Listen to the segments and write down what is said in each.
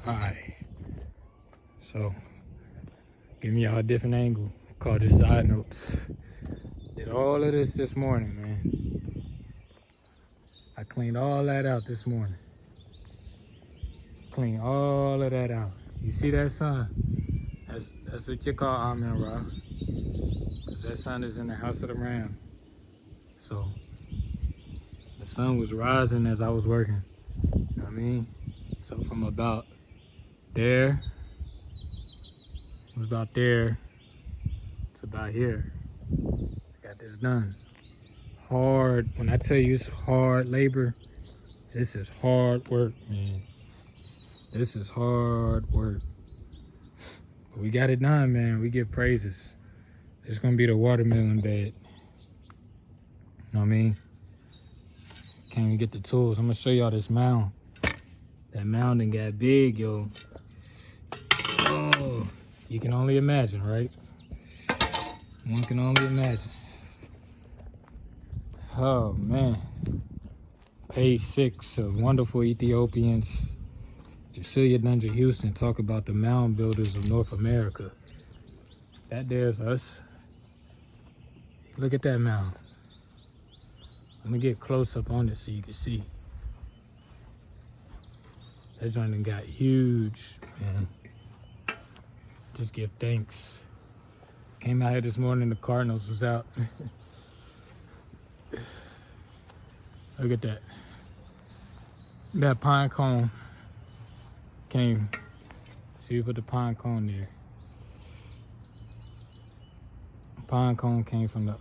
Hi. So, giving y'all a different angle. Call this side notes. Did all of this morning, man. I cleaned all that out this morning. Clean all of that out. You see that sun? That's what you call Amen Ra. Cause that sun is in the house of the Ram. So the sun was rising as I was working. You know what I mean? So from about there, it was about there to about here. Got this done. Hard, when I tell you it's hard labor, this is hard work, man. This is hard work. But we got it done, man. We give praises. It's gonna be the watermelon bed. You know what I mean? Can't even get the tools. I'm gonna show y'all this mound. That mound done got big, yo. Oh, you can only imagine, right? One can only imagine. Oh, man. Page 6 of Wonderful Ethiopians. Cecilia Dungeon Houston talk about the mound builders of North America. That there's us. Look at that mound. Let me get close up on it so you can see. That joint done got huge, man. Just give thanks. Came out here this morning, the Cardinals was out. Look at that. That pine cone came. See, we put the pine cone there. Pine cone came from the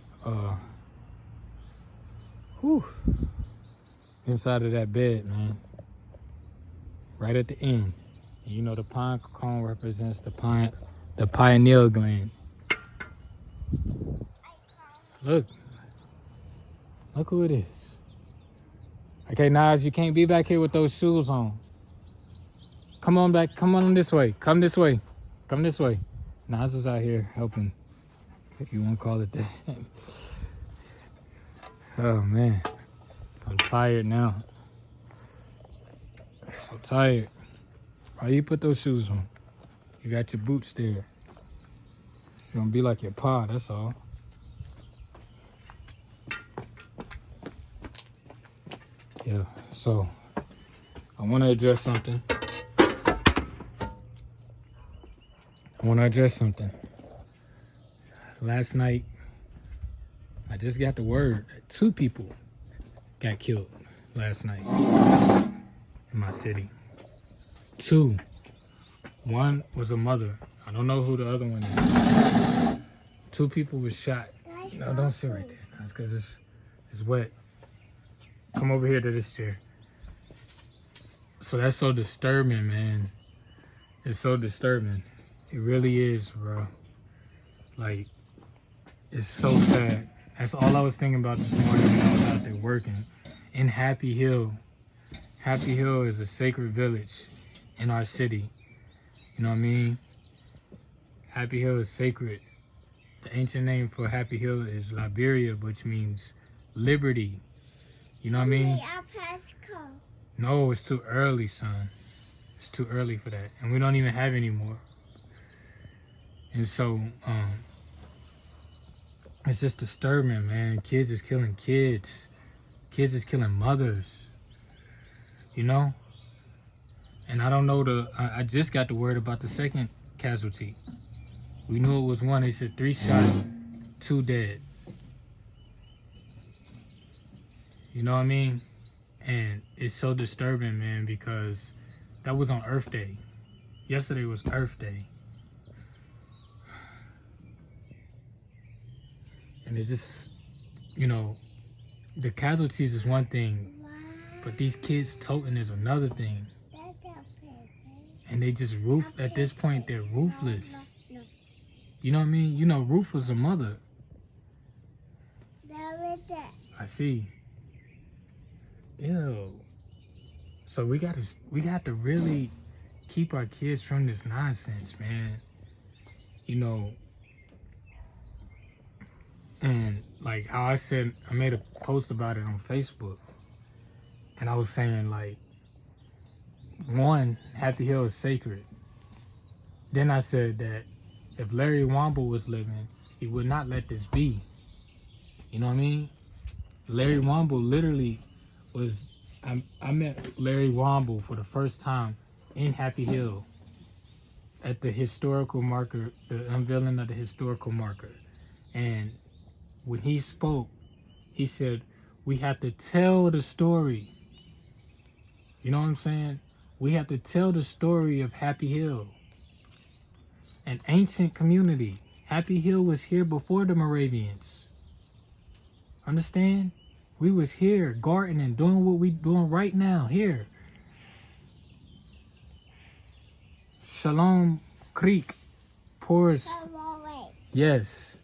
inside of that bed, man. Right at the end. You know the pine cone represents the pineal gland. Look who it is. Okay, Nas, you can't be back here with those shoes on. Come on back, come on this way. Come this way. Come this way. Nas was out here helping, if you want to call it that. Oh man, I'm tired now. So tired. Why you put those shoes on? You got your boots there. You're gonna be like your pa, that's all. Yeah, so I want to address something. Last night, I just got the word that 2 people got killed last night in my city. 2. One was a mother. I don't know who the other one is. 2 people were shot. No, don't sit right there. That's because it's wet. Come over here to this chair. So that's so disturbing, man. It's so disturbing. It really is, bro. Like, it's so sad. That's all I was thinking about this morning when I was out there working. In Happy Hill. Happy Hill is a sacred village in our city. You know what I mean? Happy Hill is sacred. The ancient name for Happy Hill is Liberia, which means liberty. You know what I mean? No, it's too early, son. It's too early for that. And we don't even have any more. And so, it's just disturbing, man. Kids is killing kids. Kids is killing mothers. You know? And I don't know I just got the word about the second casualty. We knew it was 1. They said 3 shot, 2 dead. You know what I mean? And it's so disturbing, man, because that was on Earth Day. Yesterday was Earth Day. And it just, you know, the casualties is one thing, but these kids toting is another thing. And they just at this point, they're ruthless. You know what I mean? You know, Ruth was a mother. I see. Ew. So we got to really keep our kids from this nonsense, man. You know, and like how I said, I made a post about it on Facebook, and I was saying, like, one, Happy Hill is sacred. Then I said that if Larry Wamble was living, he would not let this be. You know what I mean? Larry Wamble literally was, I met Larry Wamble for the first time in Happy Hill at the historical marker, the unveiling of the historical marker. And when he spoke, he said, we have to tell the story. You know what I'm saying? We have to tell the story of Happy Hill. An ancient community. Happy Hill was here before the Moravians. Understand? We was here gardening, doing what we doing right now, here. Shalom Creek pours. Yes.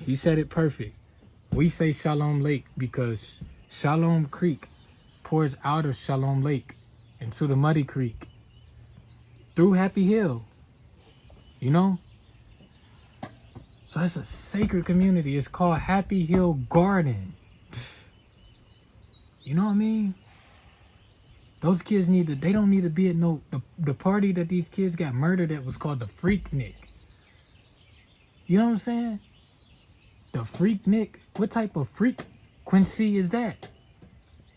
He said it perfect. We say Shalom Lake because Shalom Creek pours out of Shalom Lake into the Muddy Creek through Happy Hill. You know? So it's a sacred community. It's called Happy Hill Garden. You know what I mean? Those kids they don't need to be at the party that these kids got murdered at was called the Freaknik. You know what I'm saying? The Freaknik. What type of frequency is that?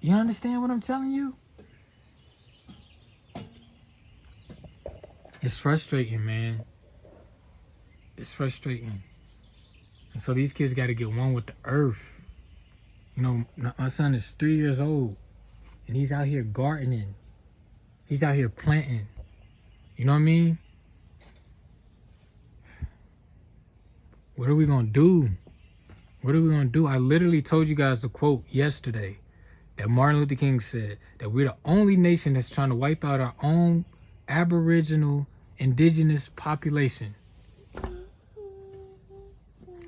You understand what I'm telling you? It's frustrating, man. It's frustrating. And so these kids got to get one with the earth. You know, my son is 3 years old. And he's out here gardening. He's out here planting. You know what I mean? What are we going to do? What are we going to do? I literally told you guys the quote yesterday that Martin Luther King said that we're the only nation that's trying to wipe out our own Aboriginal, indigenous population.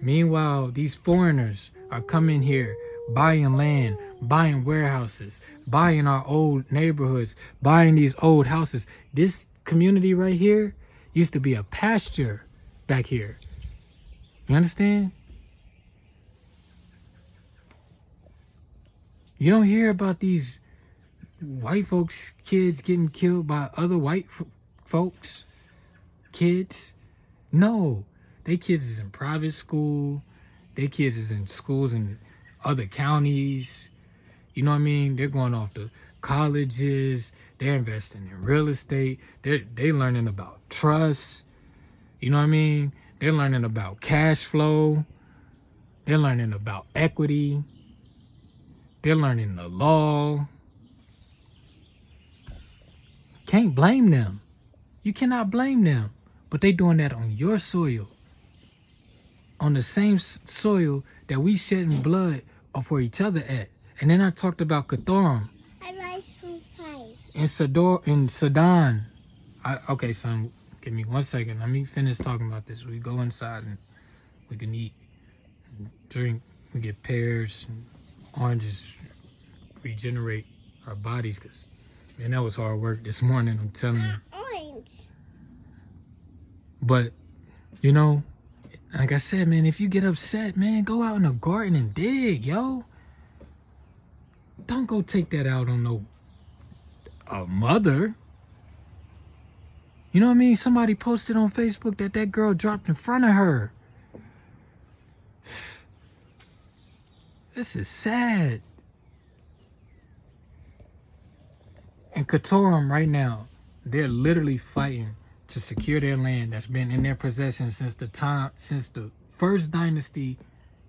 Meanwhile, these foreigners are coming here, buying land, buying warehouses, buying our old neighborhoods, buying these old houses. This community right here used to be a pasture back here. You understand? You don't hear about these white folks' kids getting killed by other white folks' kids. No, they kids is in private school. They kids is in schools in other counties. You know what I mean? They're going off to colleges. They're investing in real estate. They learning about trust. You know what I mean? They're learning about cash flow. They're learning about equity. They're learning the law. Can't blame them. You cannot blame them. But they doing that on your soil. On the same soil that we shedding blood for each other at. And then I talked about Kathorum. I like some pies. In Sudan. Okay, son, give me 1 second. Let me finish talking about this. We go inside and we can eat, and drink. We get pears and oranges, regenerate our bodies. Because, man, that was hard work this morning, I'm telling you. Orange. But, you know, like I said, man, if you get upset, man, go out in the garden and dig, yo. Don't go take that out on a mother. You know what I mean? Somebody posted on Facebook that girl dropped in front of her. This is sad. And Kathorum right now, they're literally fighting to secure their land that's been in their possession since the first dynasty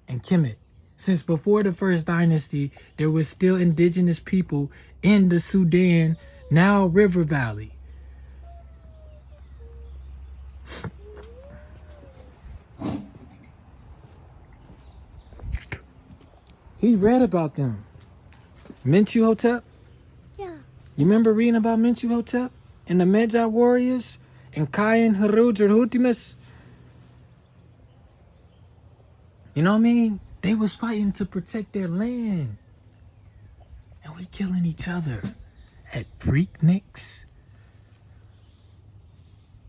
in Kemet. Since before the first dynasty, there was still indigenous people in the Sudan, now River Valley. He read about them. Mentuhotep? Yeah. You remember reading about Mentuhotep and the Magi warriors and Kayan Haruj or Hutimus? You know what I mean? They was fighting to protect their land. And we killing each other at Freakniks.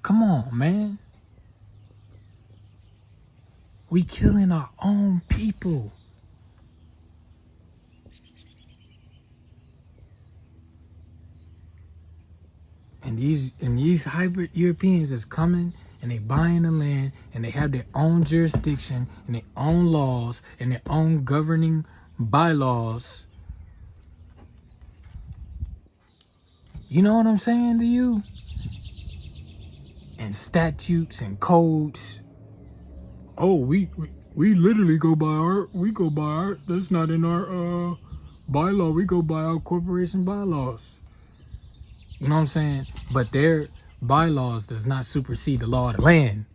Come on, man. We killing our own people. And these hybrid Europeans is coming and they buying the land and they have their own jurisdiction and their own laws and their own governing bylaws. You know what I'm saying to you? And statutes and codes. Oh, we literally go by our, that's not in our bylaw. We go by our corporation bylaws. You know what I'm saying? But their bylaws does not supersede the law of the land.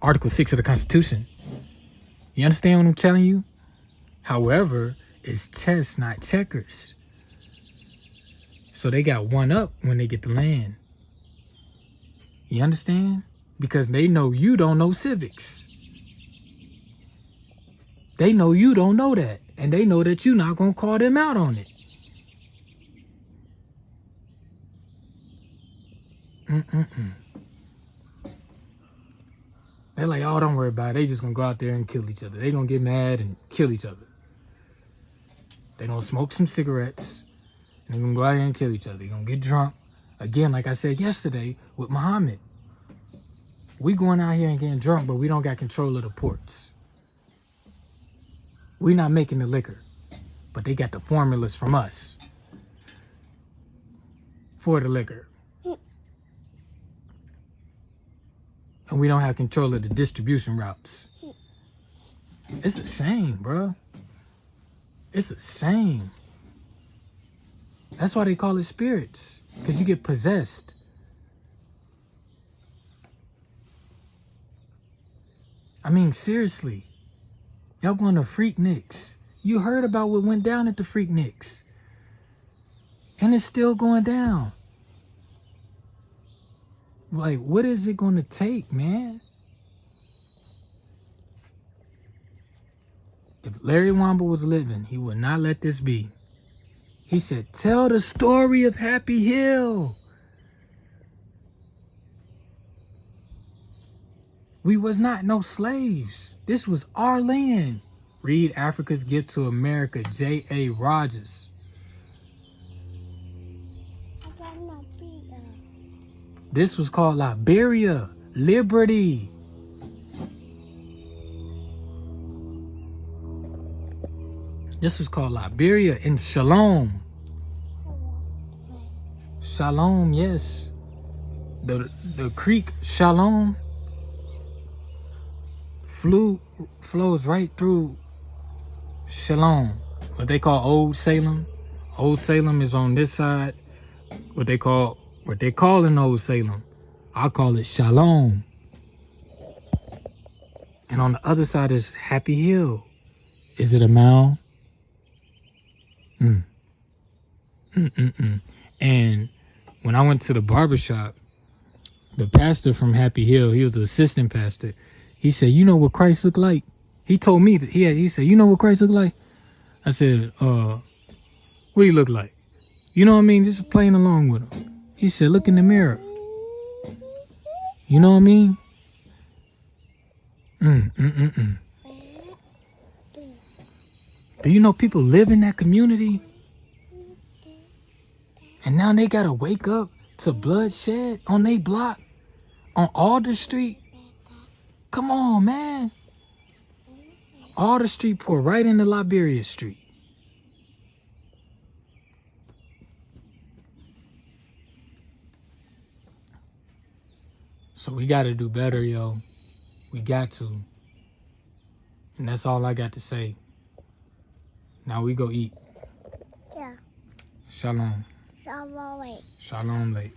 Article 6 of the Constitution. You understand what I'm telling you? However, it's chess, not checkers. So they got one up when they get the land. You understand? Because they know you don't know civics. They know you don't know that. And they know that you're not going to call them out on it. They're like, oh, don't worry about it. They just going to go out there and kill each other. They going to get mad and kill each other. They going to smoke some cigarettes. And they're going to go out here and kill each other. They're going to get drunk. Again, like I said yesterday with Muhammad. We going out here and getting drunk, but we don't got control of the ports. We're not making the liquor. But they got the formulas from us for the liquor. And we don't have control of the distribution routes. It's a shame, bro. It's a shame. That's why they call it spirits. Because you get possessed. I mean, seriously. Y'all going to Freakniks. You heard about what went down at the Freakniks. And it's still going down. Like, what is it going to take, man? If Larry Wamba was living, he would not let this be. He said, tell the story of Happy Hill. We was not no slaves. This was our land. Read Africa's Gift to America, J.A. Rogers. This was called Liberia, Liberty. This was called Liberia and Shalom. Shalom, yes. The creek Shalom flows right through Shalom, what they call Old Salem. Old Salem is on this side. What they call in Old Salem, I call it Shalom. And on the other side is Happy Hill. Is it a mound? And when I went to the barbershop, the pastor from Happy Hill, he was the assistant pastor. He said, you know what Christ looked like? He told me that he said, you know what Christ looked like? I said, what do he look like? You know what I mean? Just playing along with him. He said, look in the mirror. You know what I mean? Do you know people live in that community? And now they gotta wake up to bloodshed on their block, on Alder Street. Come on, man. Alder Street pour right into Liberia Street. So we gotta do better, yo. We got to. And that's all I got to say. Now we go eat. Yeah. Shalom. Shalom. Shalom late.